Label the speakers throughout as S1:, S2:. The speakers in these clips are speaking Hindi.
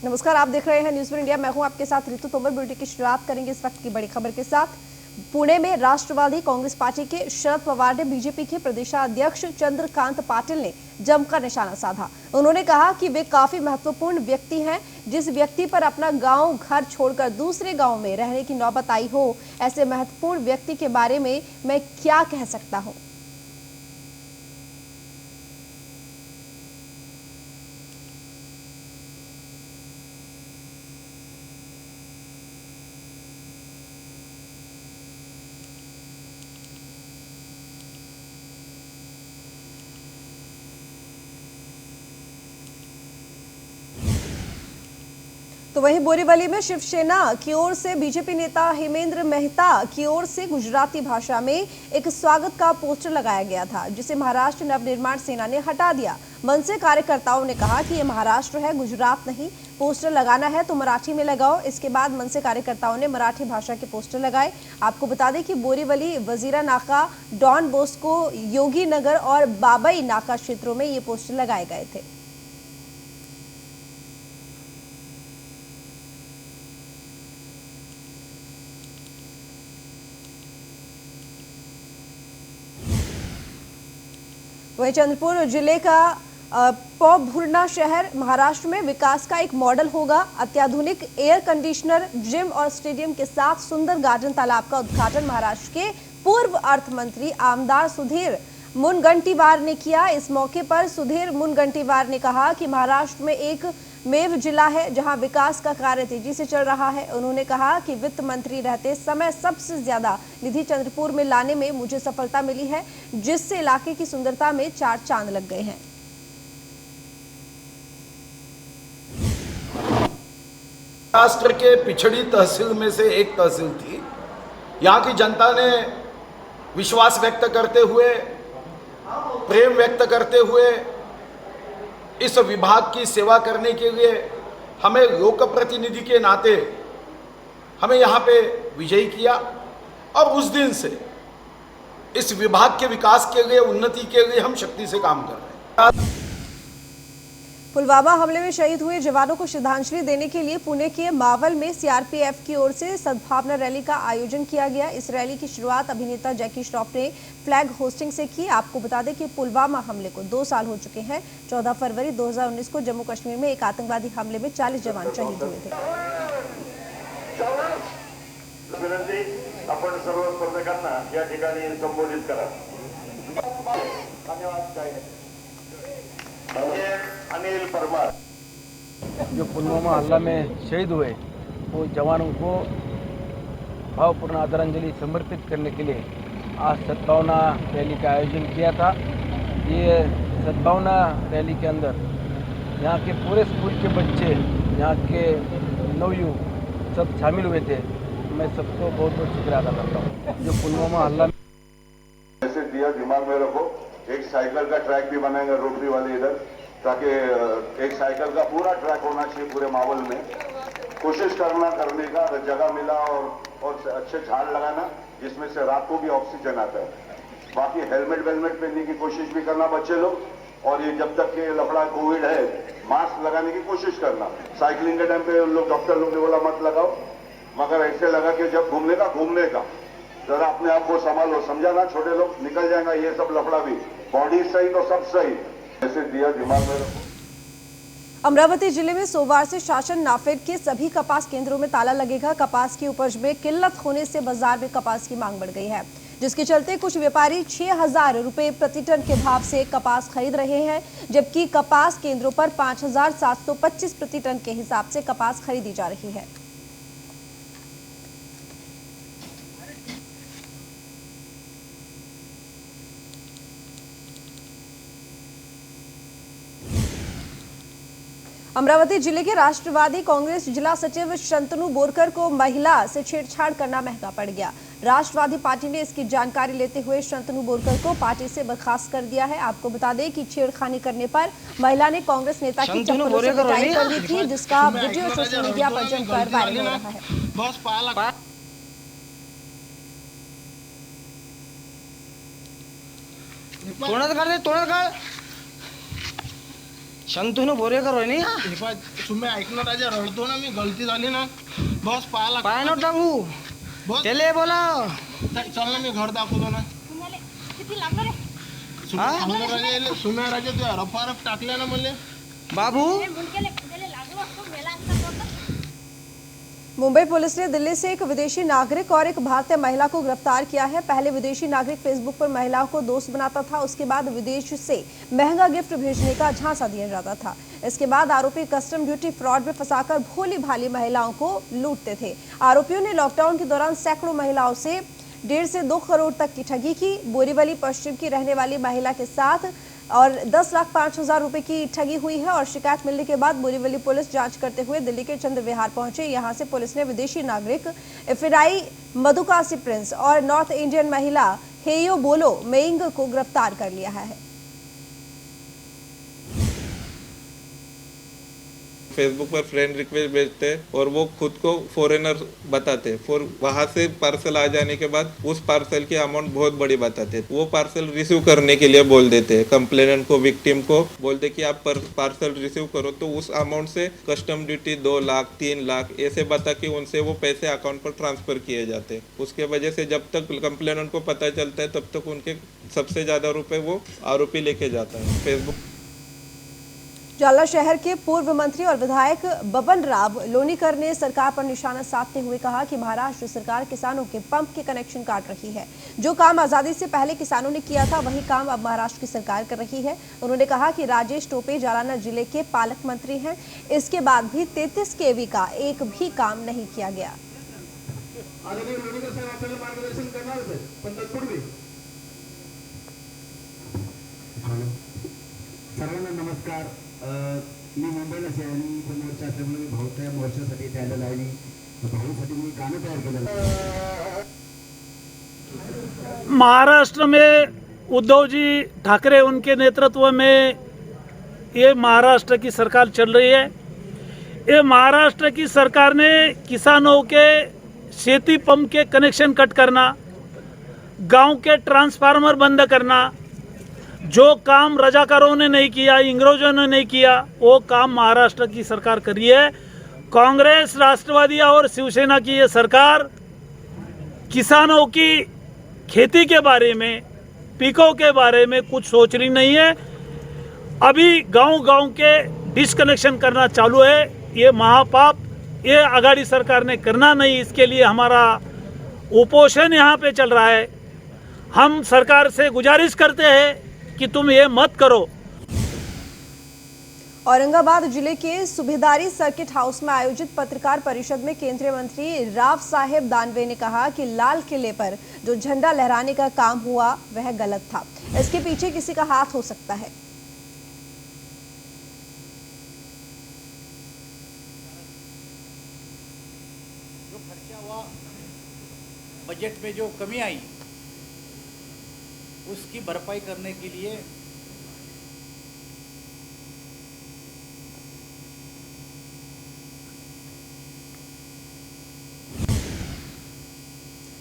S1: नमस्कार, आप देख रहे हैं न्यूज़ इंडिया। मैं हूं आपके साथ ऋतु तोमर। बुलेटिन की शुरुआत करेंगे इस वक्त की बड़ी खबर के साथ। पुणे में राष्ट्रवादी कांग्रेस पार्टी के शरद पवार ने बीजेपी के प्रदेशाध्यक्ष चंद्रकांत पाटिल ने जमकर निशाना साधा। उन्होंने कहा कि वे काफी महत्वपूर्ण व्यक्ति हैं। जिस व्यक्ति पर अपना गांव घर छोड़कर दूसरे गांव में रहने की नौबत आई हो, ऐसे महत्वपूर्ण व्यक्ति के बारे में मैं क्या कह सकता हूं। तो वहीं बोरीवली में शिवसेना की ओर से बीजेपी नेता हेमेंद्र मेहता की ओर से गुजराती भाषा में एक स्वागत का पोस्टर लगाया गया था, जिसे महाराष्ट्र नवनिर्माण सेना ने हटा दिया। मनसे कार्यकर्ताओं ने कहा कि ये महाराष्ट्र है, गुजरात नहीं। पोस्टर लगाना है तो मराठी में लगाओ। इसके बाद मनसे कार्यकर्ताओं ने मराठी भाषा के पोस्टर लगाए। आपको बता दें कि बोरीवली, वजीरा नाका, डॉन बोस्को, योगी नगर और बाबई नाका क्षेत्रों में ये पोस्टर लगाए गए थे। वहीं चंद्रपुर जिले का पौभुरना शहर महाराष्ट्र में विकास का एक मॉडल होगा। अत्याधुनिक एयर कंडीशनर, जिम और स्टेडियम के साथ सुंदर गार्डन तालाब का उद्घाटन महाराष्ट्र के पूर्व अर्थ मंत्री आमदार सुधीर मुनगंटीवार ने किया। इस मौके पर सुधीर मुनगंटीवार ने कहा कि महाराष्ट्र में एक मेव जिला है जहां विकास का कार्य तेजी से चल रहा है। उन्होंने कहा कि वित्त मंत्री रहते समय सबसे ज्यादा निधि चंद्रपुर में लाने में मुझे सफलता मिली है, जिससे इलाके की सुंदरता में चार चांद लग गए हैं।
S2: महाराष्ट्र के पिछड़ी तहसील में से एक तहसील थी। यहाँ की जनता ने विश्वास व्यक्त करते हुए, प्रेम व्यक्त करते हुए इस विभाग की सेवा करने के लिए हमें लोक प्रतिनिधि के नाते हमें यहाँ पे विजयी किया और उस दिन से इस विभाग के विकास के लिए, उन्नति के लिए हम शक्ति से काम कर रहे हैं।
S1: पुलवामा हमले में शहीद हुए जवानों को श्रद्धांजलि देने के लिए पुणे के मावल में सीआरपीएफ की ओर से सद्भावना रैली का आयोजन किया गया। इस रैली की शुरुआत अभिनेता जैकी श्रॉफ ने फ्लैग होस्टिंग से की। आपको बता दें कि पुलवामा हमले को 2 साल हो चुके हैं। 14 फरवरी 2019 को जम्मू कश्मीर में एक आतंकवादी हमले में 40 जवान शहीद हुए थे।
S3: आपण सर्व स्पर्धकांना या ठिकाणी संबोधित करा। धन्यवाद। अनिल परमार
S4: जो पुलवामा हमला में शहीद हुए वो जवानों को भावपूर्ण आदरांजलि समर्पित करने के लिए आज सद्भावना रैली का आयोजन किया था। ये सद्भावना रैली के अंदर यहाँ के पूरे स्कूल के बच्चे, यहाँ के नवयुवक सब शामिल हुए थे। मैं सबको बहुत बहुत शुक्रिया अदा करता हूँ। जो पुलवामा हमला
S3: ऐसे दिया दिमाग में रखो, एक साइकिल का ट्रैक भी बनाएंगे रोटरी वाले इधर, ताकि एक साइकिल का पूरा ट्रैक होना चाहिए पूरे माहौल में। कोशिश करने का जगह मिला और अच्छे झाड़ लगाना जिसमें से रात को भी ऑक्सीजन आता है। बाकी हेलमेट वेलमेट पहनने की कोशिश भी करना बच्चे लोग, और ये जब तक के लफड़ा कोविड है मास्क लगाने की कोशिश करना। साइकिलिंग के टाइम पे लोग, डॉक्टर लोग ने बोला मत लगाओ, मगर ऐसे लगा कि जब घूमने का जरा अपने आप को संभालो। समझा ना, छोटे लोग निकल जाएगा ये सब लफड़ा भी। बॉडी सही तो सब सही। ऐसे दिया दिमाग में रखो।
S1: अमरावती जिले में सोमवार से शासन नाफेड के सभी कपास केंद्रों में ताला लगेगा। कपास की उपज में किल्लत होने से बाजार में कपास की मांग बढ़ गई है, जिसके चलते कुछ व्यापारी 6,000 रुपए प्रति टन के भाव से कपास खरीद रहे हैं, जबकि कपास केंद्रों पर 5,725 प्रति टन के हिसाब से कपास खरीदी जा रही है। अमरावती जिले के राष्ट्रवादी कांग्रेस जिला सचिव शंतनु बोरकर को महिला से छेड़छाड़ करना महंगा पड़ गया। राष्ट्रवादी पार्टी ने इसकी जानकारी लेते हुए शंतनु बोरकर को पार्टी से बर्खास्त कर दिया है। आपको बता दें कि छेड़खानी करने पर महिला ने कांग्रेस नेता की चप्पलों से पिटाई कर दी थी, जिसका वीडियो सोशल मीडिया पर जमकर वायरल हो रहा है।
S5: शांतून बोरे करो नाही हा.
S6: हे पाय तुम्ही ऐकणार राजा रडतो ना मी गलती झाली ना बस पाहायला
S5: पाय नको टाकू
S6: बस
S5: त्याले बोला.
S6: चल ना मी घर दाखवतो ना सुम्या राजा तू रफारफ टाकल्या ना मला
S5: बाबू
S1: मुंबई पुलिस ने दिल्ली से एक विदेशी नागरिक और एक भारतीय महिला को गिरफ्तार किया है। पहले विदेशी नागरिक फेसबुक पर महिलाओं को दोस्त बनाता था, उसके बाद विदेश से महंगा गिफ्ट भेजने का झांसा दिया जाता था। इसके बाद आरोपी कस्टम ड्यूटी फ्रॉड में फंसाकर भोली भाली महिलाओं को लूटते थे। आरोपियों ने लॉकडाउन के दौरान सैकड़ों महिलाओं से 1.5 से 2 करोड़ तक की ठगी की। बोरीवली पश्चिम की रहने वाली महिला के साथ और 10,05,000 रुपए की ठगी हुई है और शिकायत मिलने के बाद बोरीवली पुलिस जांच करते हुए दिल्ली के चंद्र विहार पहुंचे। यहां से पुलिस ने विदेशी नागरिक इफिराई मधुकासी प्रिंस और नॉर्थ इंडियन महिला हेयो बोलो मेइंग को गिरफ्तार कर लिया है।
S7: फेसबुक पर फ्रेंड रिक्वेस्ट भेजते और वो खुद को फॉरेनर बताते, फिर वहाँ से पार्सल आ जाने के बाद उस पार्सल की अमाउंट बहुत बड़ी बताते। वो पार्सल रिसीव करने के लिए बोल देते, कंप्लेनेंट को, विक्टिम को बोलते कि आप पार्सल रिसीव करो, तो उस अमाउंट से कस्टम ड्यूटी 2 लाख 3 लाख ऐसे बता के उनसे वो पैसे अकाउंट पर ट्रांसफर किए जाते। उसके वजह से जब तक कंप्लेनेंट को पता चलता है तब तक उनके सबसे ज़्यादा रुपए वो आरोपी लेके जाता है। फेसबुक
S1: जालना शहर के पूर्व मंत्री और विधायक बबन राव लोनीकर ने सरकार पर निशाना साधते हुए कहा कि महाराष्ट्र सरकार किसानों के पंप के कनेक्शन काट रही है। जो काम आजादी से पहले किसानों ने किया था वही काम अब महाराष्ट्र की सरकार कर रही है। उन्होंने कहा कि राजेश टोपे जालना जिले के पालक मंत्री हैं, इसके बाद भी 33 केवी का एक भी काम नहीं किया गया।
S8: सर्वांना नमस्कार. मी मुंबईला शहरी मोर्चा असल्यामुळे मी भाऊच्या मोर्चासाठी इथे आलेलो आहे. भाऊसाठी मी गाणं तयार केलेलं.
S9: महाराष्ट्र में उद्धव जी ठाकरे उनके नेतृत्व में ये महाराष्ट्र की सरकार चल रही है। ये महाराष्ट्र की सरकार ने किसानों के खेती पंप के कनेक्शन कट करना, गांव के ट्रांसफार्मर बंद करना, जो काम रजाकारों ने नहीं किया, इंग्रजों ने नहीं किया, वो काम महाराष्ट्र की सरकार कर रही है। कांग्रेस, राष्ट्रवादी और शिवसेना की ये सरकार किसानों की खेती के बारे में, पिकों के बारे में कुछ सोच रही नहीं है। अभी गांव-गांव के डिस्कनेक्शन करना चालू है। ये महापाप ये आघाड़ी सरकार ने करना नहीं, इसके लिए हमारा उपोषण यहाँ पे चल रहा है। हम सरकार से गुजारिश करते हैं कि तुम ये मत करो।
S1: औरंगाबाद जिले के सुभेदारी सर्किट हाउस में आयोजित पत्रकार परिषद में केंद्रीय मंत्री राव साहेब दानवे ने कहा कि लाल किले पर जो झंडा लहराने का काम हुआ वह गलत था, इसके पीछे किसी का हाथ हो सकता है।
S10: जो खर्चा हुआ बजट में, जो कमी आई, उसकी भरपाई करने के लिए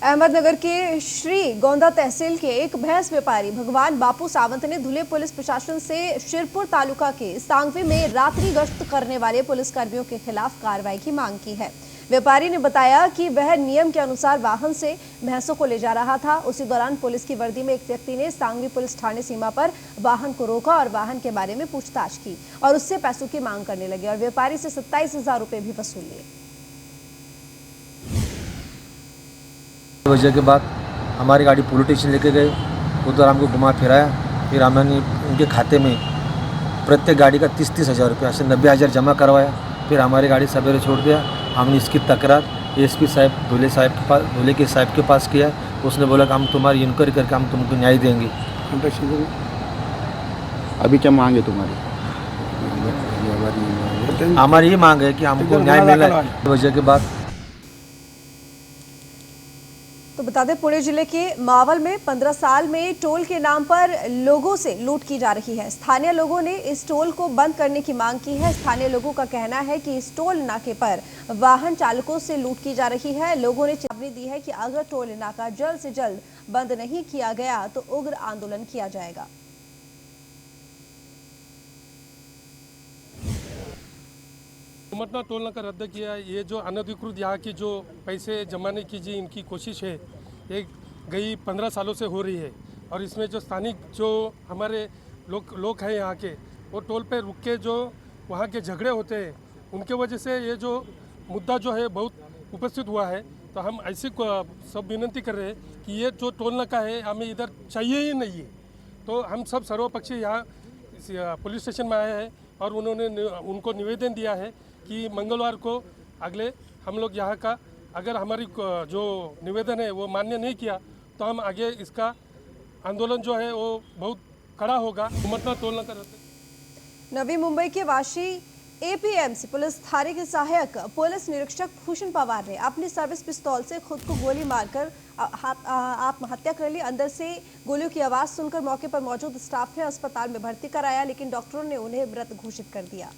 S1: अहमदनगर के श्री गोंदा तहसील के एक भैंस व्यापारी भगवान बापू सावंत ने धुले पुलिस प्रशासन से शिरपुर तालुका के सांगवी में रात्रि गश्त करने वाले पुलिसकर्मियों के खिलाफ कार्रवाई की मांग की है। व्यापारी ने बताया कि वह नियम के अनुसार वाहन से भैंसों को ले जा रहा था। उसी दौरान पुलिस की वर्दी में एक व्यक्ति ने सांगवी पुलिस थाने सीमा पर वाहन को रोका और वाहन के बारे में पूछताछ की और उससे पैसों की मांग करने लगे और व्यापारी से 27,000 रुपए भी वसूल लिए।
S11: वजह के बाद हमारी गाड़ी पुलिस स्टेशन लेके गए, उधर हमको घुमा फिराया, फिर हमने उनके खाते में प्रत्येक गाड़ी का 30,000 रुपया से 90,000 जमा करवाया। फिर हमारी गाड़ी सवेरे छोड़ दिया। हमने इसकी तकरार एसपी साहब धुले साहब के पास किया। उसने बोला कि हम तुम्हारी इंक्वायरी करके हम तुमको न्याय देंगे।
S8: अभी क्या मांग है तुम्हारी?
S11: हमारी ये मांग है कि हमको न्याय मिला। वजह के बाद
S1: तो बता दें, पुणे जिले के मावल में 15 साल में टोल के नाम पर लोगों से लूट की जा रही है। स्थानीय लोगों ने इस टोल को बंद करने की मांग की है। स्थानीय लोगों का कहना है कि इस टोल नाके पर वाहन चालकों से लूट की जा रही है। लोगों ने चेतावनी दी है कि अगर टोल नाका जल्द से जल्द बंद नहीं किया गया तो उग्र आंदोलन किया जाएगा।
S6: घुमटना टोल का रद्द किया। ये जो अनधिकृत यहाँ की जो पैसे जमाने की जी इनकी कोशिश है, ये गई 15 सालों से हो रही है। और इसमें जो स्थानिक जो हमारे लोग हैं यहाँ के, वो टोल पे रुक के जो वहाँ के झगड़े होते हैं, उनके वजह से ये जो मुद्दा जो है बहुत उपस्थित हुआ है। तो हम ऐसी सब विनती कर रहे हैं कि ये जो टोल नाका है हमें इधर चाहिए ही नहीं है। तो हम सब सर्वपक्षीय यहाँ पुलिस स्टेशन में आए हैं और उन्होंने उनको निवेदन दिया है कि मंगलवार को अगले हम लोग यहाँ का, अगर हमारी जो निवेदन है वो मान्य नहीं किया तो हम आगे इसका आंदोलन जो है वो बहुत कड़ा होगा। घुमटना टोल नाका रद्द।
S1: नवी मुंबई के वाशी एपीएमसी पुलिस थाने के सहायक पुलिस निरीक्षक भूषण पवार ने अपनी सर्विस पिस्तौल से खुद को गोली मारकर आत्महत्या कर ली। अंदर से गोलियों की आवाज सुनकर मौके पर मौजूद स्टाफ ने अस्पताल में भर्ती कराया, लेकिन डॉक्टरों ने उन्हें मृत घोषित कर दिया।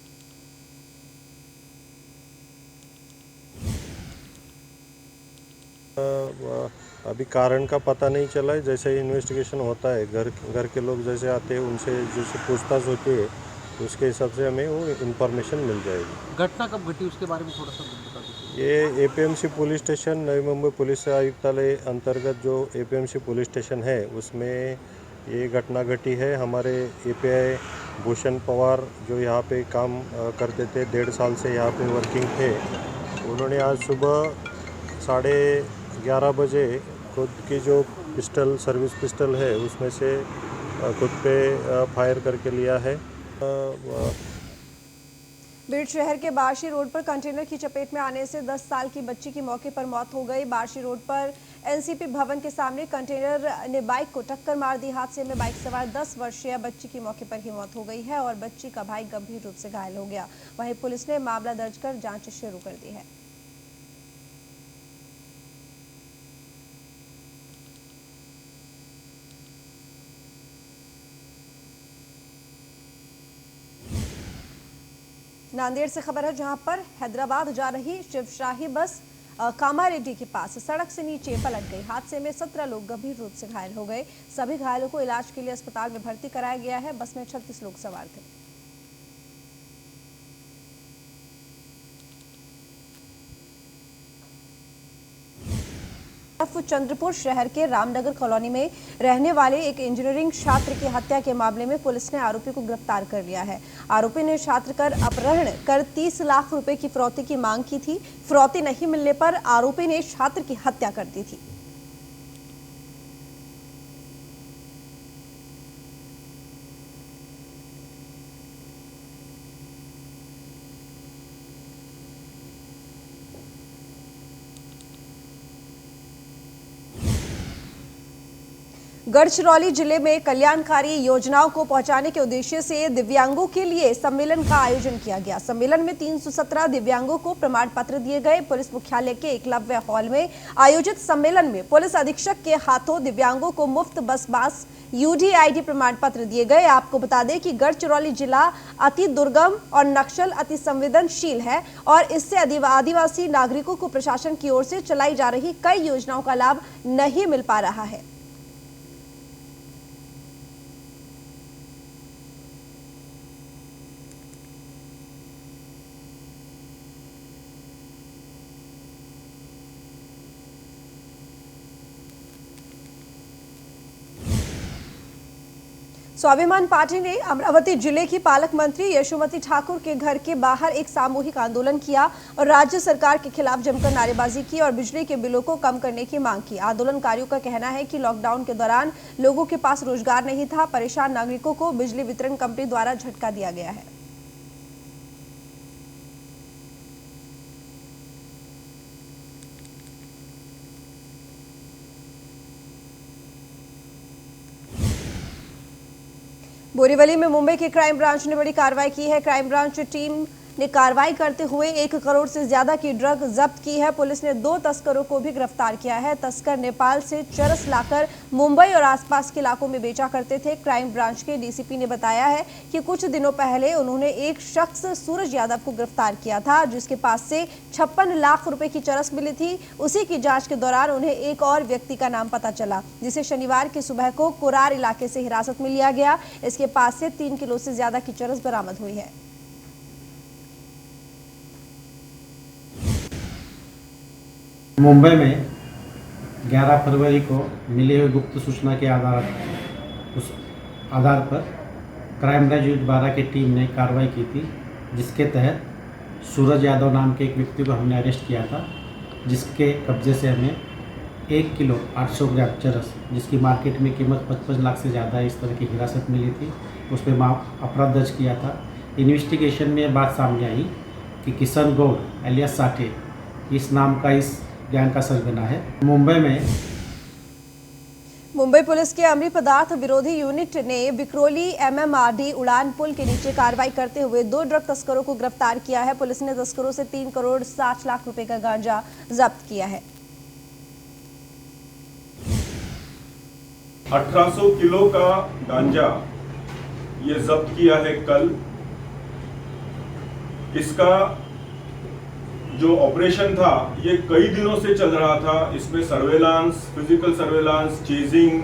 S12: अभी कारण का पता नहीं चला है। जैसे इन्वेस्टिगेशन होता है, घर के लोग जैसे आते हैं उनसे जैसे पूछताछ होती है, उसके हिसाब से हमें वो इन्फॉर्मेशन मिल जाएगी।
S10: घटना कब घटी उसके बारे में थोड़ा सा बता दीजिए।
S12: ये APMC police station, Navi Mumbai police आयुक्तालय अंतर्गत जो एपीएमसी पुलिस स्टेशन है उसमें ये घटना घटी है। हमारे एपीआई भूषण पवार जो यहाँ पे काम करते थे, 1.5 साल से यहाँ पे वर्किंग थे, उन्होंने आज सुबह 11:30 बजे खुद की जो पिस्टल, सर्विस पिस्टल है, उसमें से खुद पे फायर करके लिया है।
S1: बीड़ शहर के बार्शी रोड पर कंटेनर की चपेट में आने से 10 साल की बच्ची की मौके पर मौत हो गई। बार्शी रोड पर एनसीपी भवन के सामने कंटेनर ने बाइक को टक्कर मार दी। हादसे में बाइक सवार 10 वर्षीय बच्ची की मौके पर ही मौत हो गई है और बच्ची का भाई गंभीर रूप से घायल हो गया। वहीं पुलिस ने मामला दर्ज कर जांच शुरू कर दी है। नांदेड़ से खबर है, जहां पर हैदराबाद जा रही शिवशाही बस कामारेड्डी के पास सड़क से नीचे पलट गई। हादसे में 17 लोग गंभीर रूप से घायल हो गए। सभी घायलों को इलाज के लिए अस्पताल में भर्ती कराया गया है। बस में 36 लोग सवार थे। चंद्रपुर शहर के रामनगर कॉलोनी में रहने वाले एक इंजीनियरिंग छात्र की हत्या के मामले में पुलिस ने आरोपी को गिरफ्तार कर लिया है। आरोपी ने छात्र का अपहरण कर 30 लाख रुपए की फिरौती की मांग की थी। फिरौती नहीं मिलने पर आरोपी ने छात्र की हत्या कर दी थी। गढ़चिरौली जिले में कल्याणकारी योजनाओं को पहुंचाने के उद्देश्य से दिव्यांगों के लिए सम्मेलन का आयोजन किया गया। सम्मेलन में 317 दिव्यांगों को प्रमाण पत्र दिए गए। पुलिस मुख्यालय के एकलव्य हॉल में आयोजित सम्मेलन में पुलिस अधीक्षक के हाथों दिव्यांगों को मुफ्त बस पास, यूडीआईडी प्रमाण पत्र दिए गए। आपको बता दें कि गढ़चिरौली जिला अति दुर्गम और नक्सल अति संवेदनशील है और इससे आदिवासी नागरिकों को प्रशासन की ओर से चलाई जा रही कई योजनाओं का लाभ नहीं मिल पा रहा है। स्वाभिमान पार्टी ने अमरावती जिले की पालक मंत्री यशोमती ठाकुर के घर के बाहर एक सामूहिक आंदोलन किया और राज्य सरकार के खिलाफ जमकर नारेबाजी की और बिजली के बिलों को कम करने की मांग की। आंदोलनकारियों का कहना है कि लॉकडाउन के दौरान लोगों के पास रोजगार नहीं था। परेशान नागरिकों को बिजली वितरण कंपनी द्वारा झटका दिया गया है। बोरीवली में मुंबई की क्राइम ब्रांच ने बड़ी कार्रवाई की है। क्राइम ब्रांच टीम ने कार्रवाई करते हुए 1 करोड़ से ज्यादा की ड्रग जब्त की है। पुलिस ने 2 तस्करों को भी गिरफ्तार किया है। तस्कर नेपाल से चरस लाकर मुंबई और आसपास के इलाकों में बेचा करते थे। क्राइम ब्रांच के डीसीपी ने बताया है कि कुछ दिनों पहले उन्होंने एक शख्स सूरज यादव को गिरफ्तार किया था, जिसके पास से 56 लाख रुपए की चरस मिली थी। उसी की जांच के दौरान उन्हें एक और व्यक्ति का नाम पता चला, जिसे शनिवार की सुबह को कुरार इलाके से हिरासत में लिया गया। इसके पास से 3 किलो से ज्यादा की चरस बरामद हुई है।
S13: मुंबई में 11 फरवरी को मिली हुई गुप्त सूचना के उस आधार पर क्राइम ब्रांच यूनिट 12 की टीम ने कार्रवाई की थी, जिसके तहत सूरज यादव नाम के एक व्यक्ति को हमने अरेस्ट किया था, जिसके कब्जे से हमें 1 किलो 800 ग्राम चरस, जिसकी मार्केट में कीमत 55 लाख से ज़्यादा है, इस तरह की हिरासत मिली थी। उस पर अपराध दर्ज किया था। इन्वेस्टिगेशन में बात सामने आई कि किशन गौड़ एलियास साठे इस नाम का इस गैंग का सरगना है।
S1: मुंबई पुलिस के अमली पदार्थ विरोधी यूनिट ने विक्रोली MMRD उड़ान पुल के नीचे कार्रवाई करते हुए 2 ड्रग तस्करों को गिरफ्तार किया है। पुलिस ने तस्करों से 3 करोड़ 60 लाख रुपए का गांजा जब्त किया है।
S14: 1800 किलो का गांजा ये जब्त किया है कल। इसका जो ऑपरेशन था ये कई दिनों से चल रहा था। इसमें surveillance, physical surveillance, chasing,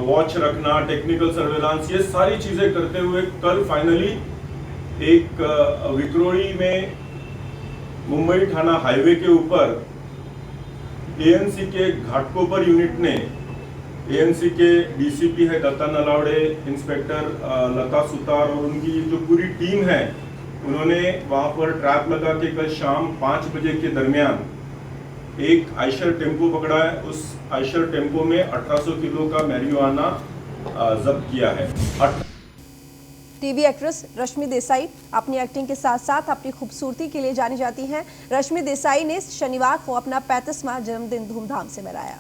S14: watch रखना, टेक्निकल सर्वेलांस, ये सारी चीजें करते हुए कल फाइनली एक विक्रोली में मुंबई थाना हाईवे के ऊपर ANC के घाटकोपर यूनिट ने, ANC के DCP है दत्ता नलावड़े, इंस्पेक्टर लता सुतार और उनकी जो पूरी टीम है, उन्होंने वहां पर ट्रैप लगा के कल शाम 5 बजे के दरमियान एक आइशर टेम्पो पकड़ा है। उस आइशर टेम्पो में 1800 किलो का मैरिजुआना जब्त किया है।
S1: टीवी एक्ट्रेस रश्मि देसाई अपनी एक्टिंग के साथ साथ अपनी खूबसूरती के लिए जानी जाती हैं। रश्मि देसाई ने शनिवार को अपना 35वां जन्मदिन धूमधाम से मनाया।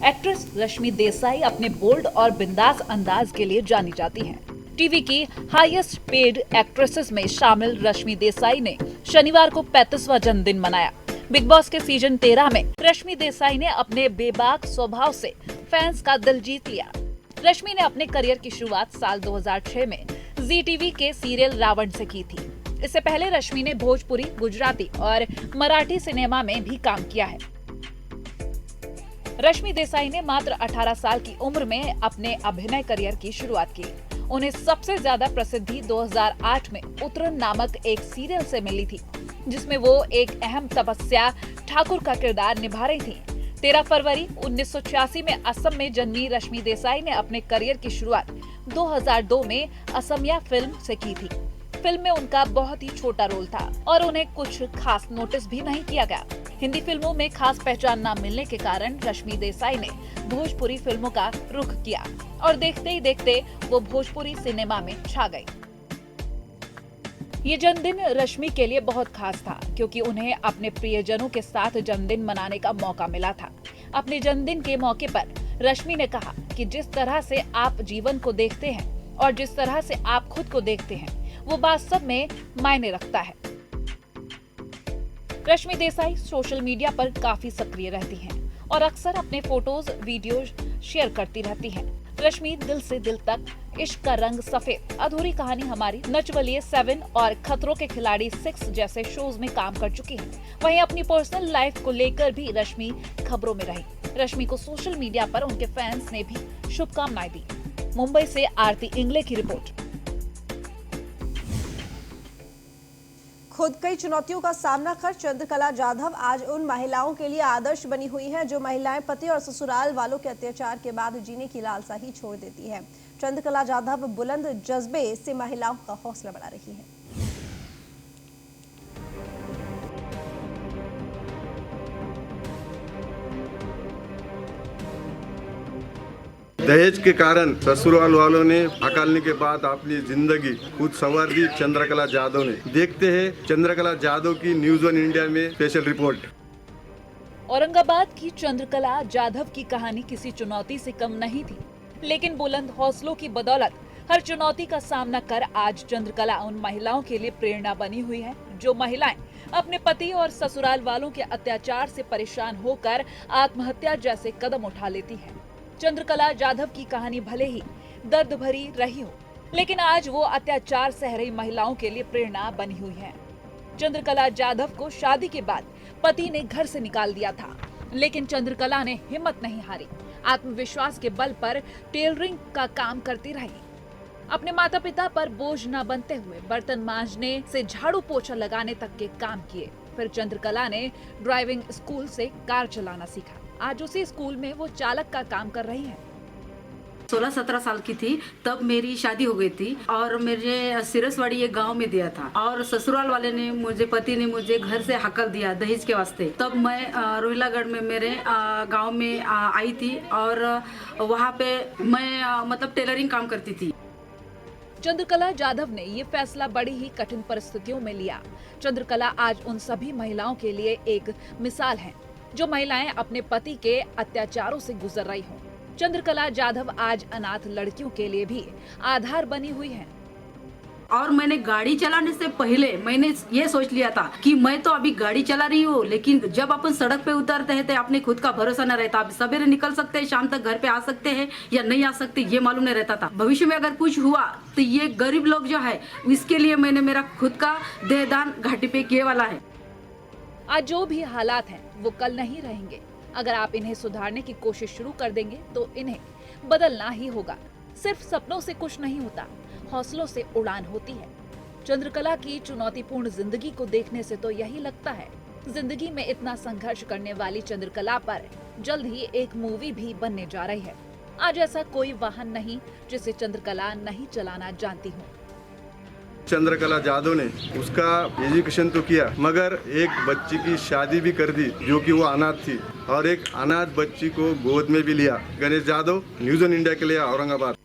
S15: एक्ट्रेस रश्मि देसाई अपने बोल्ड और बिंदास अंदाज के लिए जानी जाती हैं। टीवी की हाईएस्ट पेड एक्ट्रेसेस में शामिल रश्मि देसाई ने शनिवार को 35वां जन्मदिन मनाया। बिग बॉस के सीजन 13 में रश्मि देसाई ने अपने बेबाक स्वभाव से फैंस का दिल जीत लिया। रश्मि ने अपने करियर की शुरुआत साल 2006 में ZTV के सीरियल रावण से की थी। इससे पहले रश्मि ने भोजपुरी, गुजराती और मराठी सिनेमा में भी काम किया है। रश्मि देसाई ने मात्र 18 साल की उम्र में अपने अभिनय करियर की शुरुआत की। उन्हें सबसे ज्यादा प्रसिद्धि 2008 में उतरन नामक एक सीरियल से मिली थी, जिसमें वो एक अहम तपस्या ठाकुर का किरदार निभा रही थी। 13 फरवरी 1986 में असम में जन्मी रश्मि देसाई ने अपने करियर की शुरुआत 2002 में असमिया फिल्म से की थी। फिल्म में उनका बहुत ही छोटा रोल था और उन्हें कुछ खास नोटिस भी नहीं किया गया। हिंदी फिल्मों में खास पहचान न मिलने के कारण रश्मि देसाई ने भोजपुरी फिल्मों का रुख किया और देखते ही देखते वो भोजपुरी सिनेमा में छा गई। ये जन्मदिन रश्मि के लिए बहुत खास था, क्योंकि उन्हें अपने प्रियजनों के साथ जन्मदिन मनाने का मौका मिला था। अपने जन्मदिन के मौके पर रश्मि ने कहा कि जिस तरह से आप जीवन को देखते हैं और जिस तरह से आप खुद को देखते हैं, वो वास्तव में मायने रखता है। रश्मि देसाई सोशल मीडिया पर काफी सक्रिय रहती हैं और अक्सर अपने फोटोज, वीडियोज शेयर करती रहती हैं। रश्मि दिल से दिल तक, इश्क का रंग सफेद, अधूरी कहानी हमारी, नचबलिए 7 और खतरों के खिलाड़ी 6 जैसे शोज में काम कर चुकी हैं। वहीं अपनी पर्सनल लाइफ को लेकर भी रश्मि खबरों में रही। रश्मि को सोशल मीडिया पर उनके फैंस ने भी शुभकामनाएं दी। मुंबई से आरती इंगले की रिपोर्ट।
S1: खुद कई चुनौतियों का सामना कर चंद्रकला जाधव आज उन महिलाओं के लिए आदर्श बनी हुई हैं जो महिलाएं पति और ससुराल वालों के अत्याचार के बाद जीने की लालसा ही छोड़ देती हैं। चंद्रकला जाधव बुलंद जज्बे से महिलाओं का हौसला बढ़ा रही हैं।
S16: दहेज के कारण ससुराल वालों ने हकालने के बाद अपनी जिंदगी खुद संवार दी चंद्रकला जाधव ने। देखते हैं चंद्रकला जाधव की न्यूज़ वन इंडिया में स्पेशल रिपोर्ट।
S15: औरंगाबाद की चंद्रकला जाधव की कहानी किसी चुनौती से कम नहीं थी, लेकिन बुलंद हौसलों की बदौलत हर चुनौती का सामना कर आज चंद्रकला उन महिलाओं के लिए प्रेरणा बनी हुई है जो महिलाएं अपने पति और ससुराल वालों के अत्याचार से परेशान होकर आत्महत्या जैसे कदम उठा लेती हैं। चंद्रकला जाधव की कहानी भले ही दर्द भरी रही हो, लेकिन आज वो अत्याचार सह रही महिलाओं के लिए प्रेरणा बनी हुई है। चंद्रकला जाधव को शादी के बाद पति ने घर से निकाल दिया था, लेकिन चंद्रकला ने हिम्मत नहीं हारी। आत्मविश्वास के बल पर टेलरिंग का काम करती रही। अपने माता पिता पर बोझ न बनते हुए बर्तन मांजने से झाड़ू पोछा लगाने तक के काम किए। फिर चंद्रकला ने ड्राइविंग स्कूल से कार चलाना सीखा। आज उसी स्कूल में वो चालक का काम कर रही है।
S17: 16-17 साल की थी तब मेरी शादी हो गई थी और मेरे सिरसवाड़ी एक गांव में दिया था और ससुराल वाले ने पति ने मुझे घर से हकल दिया दहेज के वास्ते। तब मैं रोहिलागढ़ में मेरे गांव में आई थी और वहां पे मैं मतलब टेलरिंग काम करती थी।
S15: चंद्रकला जाधव ने ये फैसला बड़ी ही कठिन परिस्थितियों में लिया। चंद्रकला आज उन सभी महिलाओं के लिए एक मिसाल है जो महिलाएं अपने पति के अत्याचारों से गुजर रही हों। चंद्रकला जाधव आज अनाथ लड़कियों के लिए भी आधार बनी हुई है।
S17: और मैंने गाड़ी चलाने से पहले मैंने ये सोच लिया था कि मैं तो अभी गाड़ी चला रही हूँ, लेकिन जब अपन सड़क पे उतरते हैं तो अपने खुद का भरोसा न रहता। अब सवेरे निकल सकते हैं, शाम तक घर पे आ सकते हैं या नहीं आ सकते, ये मालूम नहीं रहता था। भविष्य में अगर कुछ हुआ तो ये गरीब लोग जो है इसके लिए मैंने मेरा खुद का देहदान घाटी पे किए वाला है।
S15: आज जो भी हालात हैं वो कल नहीं रहेंगे। अगर आप इन्हें सुधारने की कोशिश शुरू कर देंगे तो इन्हें बदलना ही होगा। सिर्फ सपनों से कुछ नहीं होता, हौसलों से उड़ान होती है। चंद्रकला की चुनौतीपूर्ण जिंदगी को देखने से तो यही लगता है जिंदगी में इतना संघर्ष करने वाली चंद्रकला पर जल्द ही एक मूवी भी बनने जा रही है। आज ऐसा कोई वाहन नहीं जिसे चंद्रकला नहीं चलाना जानती हो।
S16: चंद्रकला जाधव ने उसका एजुकेशन तो किया मगर एक बच्ची की शादी भी कर दी जो कि वो अनाथ थी और एक अनाथ बच्ची को गोद में भी लिया। Ganesh Jadhav, news on India के लिए औरंगाबाद।